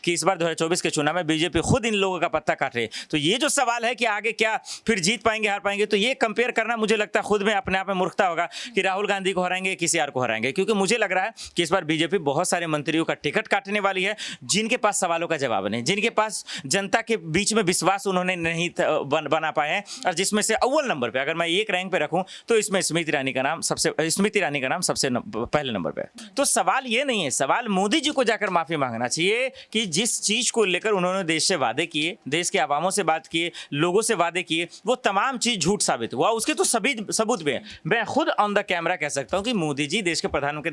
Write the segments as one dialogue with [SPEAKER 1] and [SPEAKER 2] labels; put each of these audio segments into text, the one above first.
[SPEAKER 1] कि इस बार 2024 के चुनाव में बीजेपी खुद इन लोगों का पत्ता काट रही है। तो ये जो सवाल है कि आगे क्या फिर जीत पाएंगे हार पाएंगे, तो ये कंपेयर करना मुझे लगता है खुद में अपने आप में मूर्खता होगा कि राहुल गांधी को हराएंगे किसी और को हराएंगे। क्योंकि मुझे लग रहा है कि इस बार बीजेपी बहुत सारे मंत्रियों का टिकट काटने वाली है जिनके पास सवालों का जवाब नहीं, जिनके पास जनता के बीच में विश्वास उन्होंने नहीं बना पाए हैं। और जिसमें से अव्वल नंबर पे अगर मैं एक रैंक पे रखूं तो इसमें स्मृति ईरानी का नाम सबसे पहले नंबर पे है। तो सवाल ये नहीं है, सवाल मोदी जी को जाकर माफी मांगना चाहिए कि जिस चीज को लेकर उन्होंने देश से वादे किए, देश के आवामों से बात किए, लोगों से वादे किए, वो तमाम चीज झूठ साबित हुआ। उसके तो सभी सबूत भी हैं। मैं खुद ऑन द कैमरा कह सकता हूं कि मोदी जी, देश के प्रधानमंत्री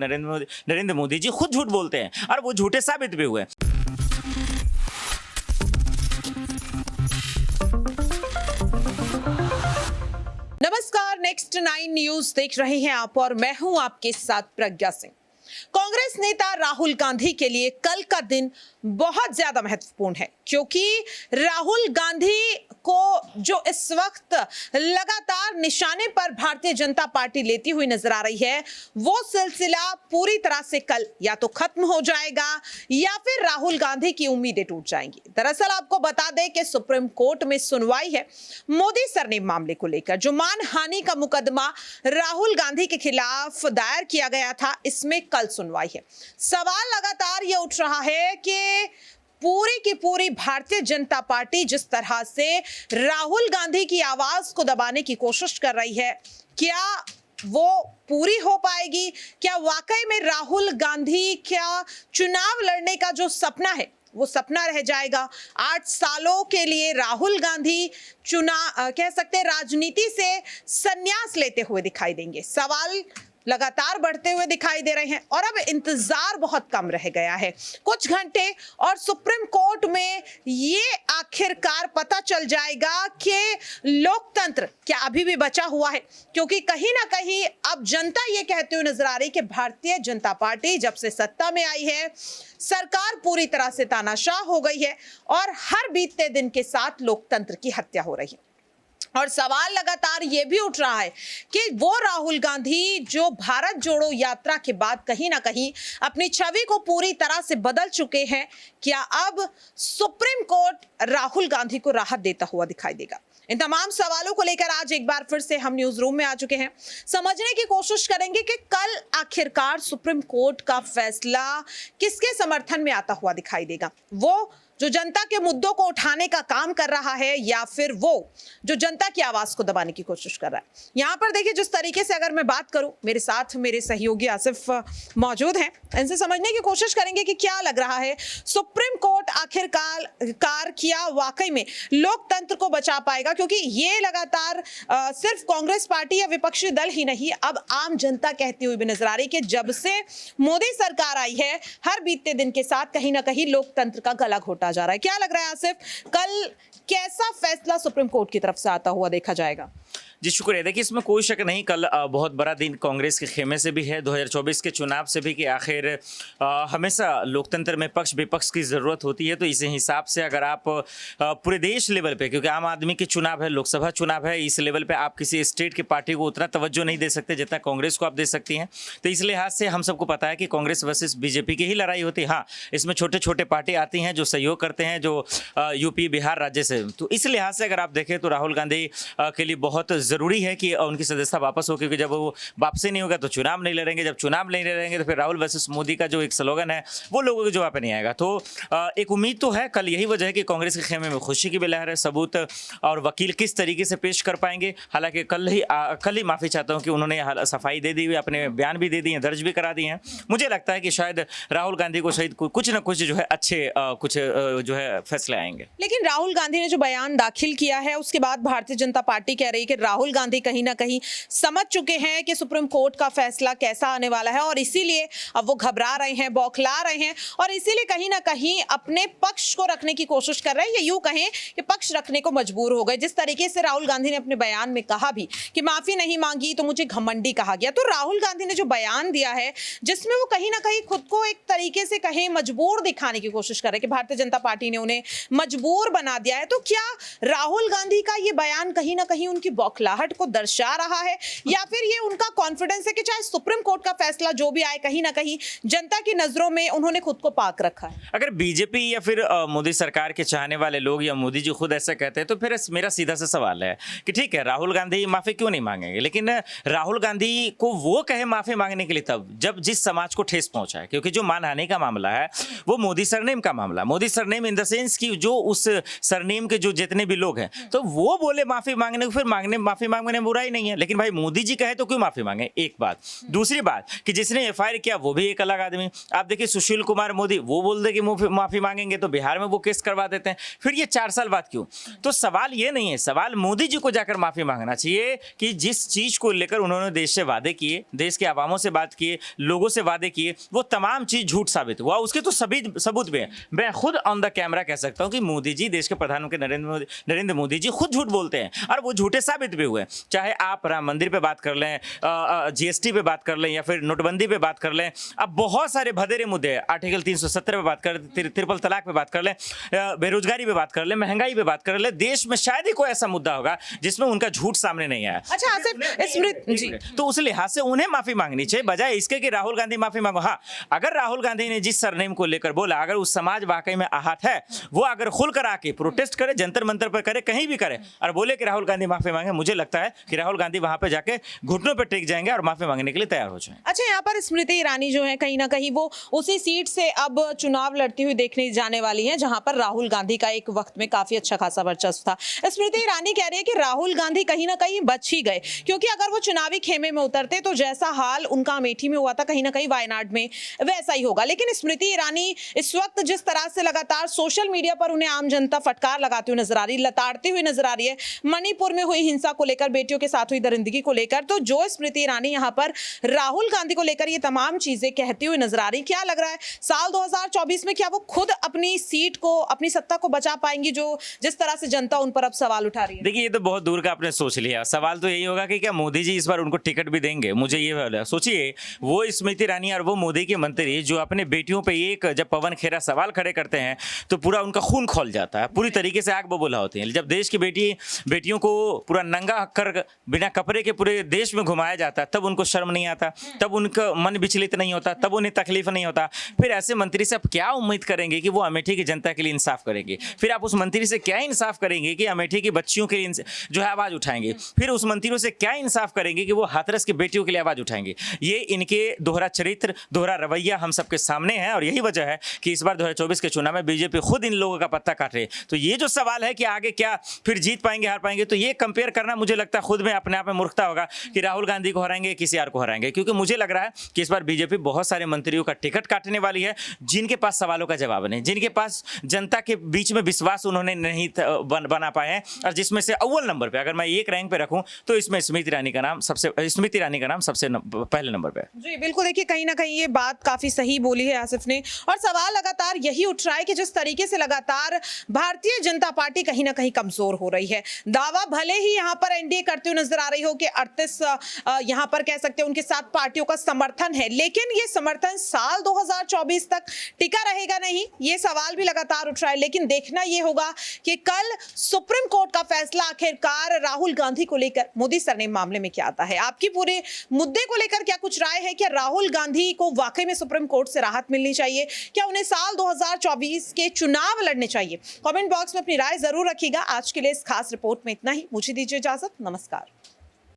[SPEAKER 1] नरेंद्र मोदी जी खुद झूठ बोलते हैं और वो झूठे साबित भी हुए।
[SPEAKER 2] नमस्कार, नेक्स्ट 9 न्यूज देख रहे हैं आप और मैं हूं आपके साथ प्रज्ञा सिंह। कांग्रेस नेता राहुल गांधी के लिए कल का दिन बहुत ज्यादा महत्वपूर्ण है क्योंकि राहुल गांधी को जो इस वक्त लगातार निशाने पर भारतीय जनता पार्टी लेती हुई नजर आ रही है, वो सिलसिला पूरी तरह से कल या तो खत्म हो जाएगा या फिर राहुल गांधी की उम्मीदें टूट जाएंगी। दरअसल आपको बता दें कि सुप्रीम कोर्ट में सुनवाई है मोदी सरनेम मामले को लेकर। जो मानहानि का मुकदमा राहुल गांधी के खिलाफ दायर किया गया था, इसमें कल सुनवाई है। सवाल लगातार ये उठ रहा है कि पूरी की पूरी भारतीय जनता पार्टी जिस तरह से राहुल गांधी की आवाज को दबाने की कोशिश कर रही है, क्या वो पूरी हो पाएगी? क्या वाकई में राहुल गांधी क्या चुनाव लड़ने का जो सपना है वो सपना रह जाएगा? 8 सालों के लिए राहुल गांधी कह सकते हैं राजनीति से संन्यास लेते हुए दिखाई देंगे। सवाल लगातार बढ़ते हुए दिखाई दे रहे हैं और अब इंतजार बहुत कम रह गया है, कुछ घंटे, और सुप्रीम कोर्ट में ये आखिरकार पता चल जाएगा कि लोकतंत्र क्या अभी भी बचा हुआ है। क्योंकि कहीं ना कहीं अब जनता ये कहते हुए नजर आ रही कि भारतीय जनता पार्टी जब से सत्ता में आई है, सरकार पूरी तरह से तानाशाह हो गई है और हर बीतते दिन के साथ लोकतंत्र की हत्या हो रही है। और सवाल लगातार ये भी उठ रहा है कि वो राहुल गांधी जो भारत जोड़ो यात्रा के बाद कहीं ना कहीं अपनी छवि को पूरी तरह से बदल चुके हैं, क्या अब सुप्रीम कोर्ट राहुल गांधी को राहत देता हुआ दिखाई देगा? इन तमाम सवालों को लेकर आज एक बार फिर से हम न्यूज रूम में आ चुके हैं। समझने की कोशिश करेंगे कि कल आखिरकार सुप्रीम कोर्ट का फैसला किसके समर्थन में आता हुआ दिखाई देगा। वो जो जनता के मुद्दों को उठाने का काम कर रहा है या फिर वो जो जनता की आवाज को दबाने की कोशिश कर रहा है। यहाँ पर देखिए, जिस तरीके से अगर मैं बात करूं, मेरे साथ मेरे सहयोगी आसिफ मौजूद हैं, इनसे समझने की कोशिश करेंगे कि क्या लग रहा है, सुप्रीम कोर्ट आखिरकार क्या वाकई में लोकतंत्र को बचा पाएगा? क्योंकि ये लगातार सिर्फ कांग्रेस पार्टी या विपक्षी दल ही नहीं, अब आम जनता कहती हुई भी नजर आ रही कि जब से मोदी सरकार आई है, हर बीतते दिन के साथ कहीं ना कहीं लोकतंत्र का गला घोटा जा रहा है। क्या लग रहा है आसिफ, कल कैसा फैसला सुप्रीम कोर्ट की तरफ से आता हुआ देखा जाएगा?
[SPEAKER 1] जी शुक्रिया। देखिए, इसमें कोई शक नहीं, कल बहुत बड़ा दिन कांग्रेस के खेमे से भी है, 2024 के चुनाव से भी, कि आखिर हमेशा लोकतंत्र में पक्ष विपक्ष की ज़रूरत होती है। तो इस हिसाब से अगर आप पूरे देश लेवल पे, क्योंकि आम आदमी के चुनाव है, लोकसभा चुनाव है, इस लेवल पे आप किसी स्टेट की पार्टी को उतना तवज्जो नहीं दे सकते जितना कांग्रेस को आप दे सकती हैं। तो इस लिहाज से हम सबको पता है कि कांग्रेस वर्सेस बीजेपी की ही लड़ाई होती है। हाँ, इसमें छोटे छोटे पार्टी आती हैं जो सहयोग करते हैं, जो यूपी बिहार राज्य से। तो इस लिहाज से अगर आप देखें तो राहुल गांधी के लिए बहुत ज़रूरी है कि उनकी सदस्यता वापस हो, क्योंकि जब वो वापसी नहीं होगा तो चुनाव नहीं लड़ेंगे, जब चुनाव नहीं लड़ेंगे तो फिर राहुल वर्सेस मोदी का जो एक स्लोगन है वो लोगों के जवाब पे नहीं आएगा। तो एक उम्मीद तो है, कल यही वजह है कि कांग्रेस के खेमे में खुशी की भी लहर है। सबूत और वकील किस तरीके से पेश कर पाएंगे, हालांकि कल ही माफ़ी चाहता हूँ कि उन्होंने सफाई दे दी हुई, अपने बयान भी दे दिए, दर्ज भी करा दिए हैं। मुझे लगता है कि शायद राहुल गांधी को शायद कुछ ना कुछ जो है अच्छे कुछ जो है फैसले आएंगे।
[SPEAKER 2] लेकिन राहुल गांधी ने जो बयान दाखिल किया है, उसके बाद भारतीय जनता पार्टी कह रही है कि राहुल गांधी कहीं ना कहीं समझ चुके हैं कि सुप्रीम कोर्ट का फैसला कैसा आने वाला है और इसीलिए अब वो घबरा रहे हैं, बौखला रहे हैं और इसीलिए कहीं ना कहीं अपने पक्ष को रखने की कोशिश कर रहे हैं, या यूं कहें कि पक्ष रखने को मजबूर हो गए। जिस तरीके से राहुल गांधी ने अपने बयान में कहा भी कि माफी नहीं मांगी तो मुझे घमंडी कहा गया। तो राहुल गांधी ने जो बयान दिया है, जिसमें वो कहीं ना कहीं खुद को एक तरीके से कहीं मजबूर दिखाने की कोशिश कर रहे हैं कि भारतीय जनता पार्टी ने उन्हें मजबूर बना दिया है, तो क्या राहुल गांधी का ये बयान कहीं ना कहीं उनकी बौखला बौखलाहट को दर्शा रहा है, या फिर ये उनका कॉन्फिडेंस है कि चाहे सुप्रीम कोर्ट का फैसला जो भी आए, कहीं ना कहीं जनता की नजरों में उन्होंने खुद को पाक रखा है?
[SPEAKER 1] अगर बीजेपी या फिर मोदी सरकार के चाहने वाले लोग या मोदी जी खुद ऐसा कहते हैं तो फिर मेरा सीधा सा सवाल है कि ठीक है, राहुल गांधी माफी क्यों नहीं मांगेंगे, लेकिन राहुल गांधी को वो कहे माफी मांगने के लिए तब जब जिस समाज को ठेस पहुंचा है, क्योंकि जो मानहानि का मामला है वो मोदी सरनेम का मामला, Modi surname in the sense कि जो उस सरनेम के जो जितने भी लोग हैं, तो वो बोले माफी मांगने को, फिर माफी मांगने में बुराई नहीं है, लेकिन भाई मोदी जी कहे तो क्यों माफी मांगे, एक बात। दूसरी बात कि जिसने एफआईआर किया वो भी एक अलग आदमी। आप देखिए सुशील कुमार मोदी, वो बोल दे कि माफी मांगेंगे तो बिहार में वो केस करवा देते हैं, फिर ये 4 साल बाद क्यों? तो सवाल ये नहीं है, सवाल मोदी जी को जाकर माफी मांगना चाहिए कि जिस चीज को लेकर उन्होंने देश से वादे किए, देश के अवामों से बात किए, लोगों से वादे किए, वो तमाम चीज झूठ साबित हुआ, उसके तो सभी सबूत भी हैं। मैं खुद ऑन द कैमरा कह सकता हूं कि मोदी जी, देश के प्रधानमंत्री नरेंद्र मोदी जी खुद झूठ बोलते हैं और वो झूठे साबित भी हुए। चाहे आप राम मंदिर पे बात कर लें, जीएसटी पे बात कर लें, या फिर नोटबंदी पे बात कर लें, अब बहुत सारे भदेरे मुद्दे, आर्टिकल 370 पे बात कर, ट्रिपल तलाक पे बात कर लें, बेरोजगारी पे बात कर लें, महंगाई पे बात कर लें, देश में शायद ही कोई ऐसा मुद्दा होगा जिसमें उनका झूठ सामने नहीं आया।
[SPEAKER 2] अच्छा आसिफ, स्मृति जी,
[SPEAKER 1] तो उस लिहाज से उन्हें माफी मांगनी चाहिए बजाय इसके कि राहुल गांधी माफी मांगो। हाँ, अगर राहुल गांधी ने जिस सरनेम को लेकर बोला, अगर उस समाज वाकई में आहत है, वो अगर खुल कर आके प्रोटेस्ट करे, जंतर मंतर पर करे, कहीं भी करे और बोले कि राहुल गांधी माफी मांगे, मुझे लगता है कि राहुल गांधी वहां पे जाके घुटनों पर टेक जाएंगे और माफी मांगने के लिए तैयार हो जाएंगे।
[SPEAKER 2] अच्छा, यहाँ पर स्मृति ईरानी जो है कहीं ना कहीं वो उसी सीट से अब चुनाव लड़ती हुई देखने जाने वाली हैं, जहां पर राहुल गांधी का एक वक्त में काफी अच्छा खासा वर्चस्व था। स्मृति ईरानी कह रही है कि राहुल गांधी कहीं ना कहीं बच ही गए, क्योंकि अगर वो चुनावी खेमे में उतरते तो जैसा हाल उनका अमेठी में हुआ था, कहीं ना कहीं वायनाड में वैसा ही होगा। लेकिन स्मृति ईरानी इस वक्त जिस तरह से लगातार सोशल मीडिया पर उन्हें आम जनता फटकार लगाती हुई नजर आ रही, लताड़ती हुई नजर आ रही है, मणिपुर में हुई हिंसा को लेकर, बेटियों के साथ हुई दरिंदगी को लेकर, तो जो स्मृति ईरानी यहाँ पर राहुल गांधी को लेकर ये तमाम चीजें कहती हुई नजर आ रही, क्या लग रहा है साल 2024 में क्या वो खुद अपनी सीट को, अपनी सत्ता को बचा पाएंगी, जो जिस तरह से जनता उन पर अब सवाल उठा रही है?
[SPEAKER 1] देखिए, ये तो बहुत दूर का आपने सोच लिया। सवाल तो यही होगा कि क्या मोदी जी इस बार उनको टिकट भी देंगे। मुझे ये सोचिए, वो स्मृति ईरानी और वो मोदी के मंत्री जो अपने बेटियों पे एक जब पवन खेरा सवाल खड़े करते हैं तो पूरा उनका खून खौल जाता है, पूरी तरीके से आग बबूला होती है। जब देश की बेटियों को पूरा नंगा कर बिना कपड़े के पूरे देश में घुमाया जाता है, तब उनको शर्म नहीं आता, तब उनका मन विचलित नहीं होता, तब उन्हें तकलीफ नहीं होता। फिर ऐसे मंत्री से आप क्या उम्मीद करेंगे कि वो अमेठी की जनता के लिए इंसाफ करेंगे? फिर आप उस मंत्री से क्या इंसाफ करेंगे कि अमेठी की बच्चियों के लिए जो है आवाज उठाएंगे? फिर उस मंत्रियों से क्या इंसाफ करेंगे कि वो हाथरस की बेटियों के लिए आवाज उठाएंगे? ये इनके दोहरा चरित्र, दोहरा रवैया हम सबके सामने है, और यही वजह है कि इस बार 2024 के चुनाव में बीजेपी खुद इन लोगों का पत्ता काट रही है। तो ये जो सवाल है कि आगे क्या फिर जीत पाएंगे, हार पाएंगे, तो ये कंपेयर करना मुझे लगता है खुद में अपने आप में मूर्खता होगा कि राहुल गांधी को हराएंगे, किसी और को हराएंगे, क्योंकि मुझे लग रहा है कि इस बार बीजेपी बहुत सारे मंत्रियों का टिकट काटने वाली है जिनके पास सवालों का जवाब नहीं, जिनके पास जनता के बीच में विश्वास उन्होंने नहीं बना पाए हैं, और जिसमें से अव्वल नंबर पे, अगर मैं एक रैंक पे रखूं तो इसमें स्मृति ईरानी का नाम सबसे पहले नंबर पे।
[SPEAKER 2] जी बिल्कुल, देखिए कहीं ना कहीं ये बात काफी सही बोली है आसिफ ने, और सवाल लगातार यही उठ रहा है कि जिस तरीके से लगातार भारतीय जनता पार्टी कहीं ना कहीं कमजोर हो रही है, दावा भले ही यहाँ पर एनडीए करते हुए नजर आ रही हो कि 38 यहाँ पर कह सकते हैं उनके साथ पार्टियों का समर्थन है, लेकिन ये समर्थन साल 2024 तक टिका रहेगा नहीं, ये सवाल भी लगातार उठ रहा है। लेकिन देखना ये होगा कि कल सुप्रीम कोर्ट का फैसला आखिरकार राहुल गांधी को लेकर मोदी सरनेम मामले में क्या आता है। आपकी पूरे मुद्दे को लेकर क्या कुछ राय है? क्या राहुल गांधी को वाकई में सुप्रीम कोर्ट से राहत मिलनी चाहिए? क्या उन्हें साल 2024 के चुनाव लड़ने चाहिए? कमेंट बॉक्स में अपनी राय जरूर रखिएगा। आज के लिए इस खास रिपोर्ट में इतना ही, मुझे दीजिए इजाजत, नमस्कार।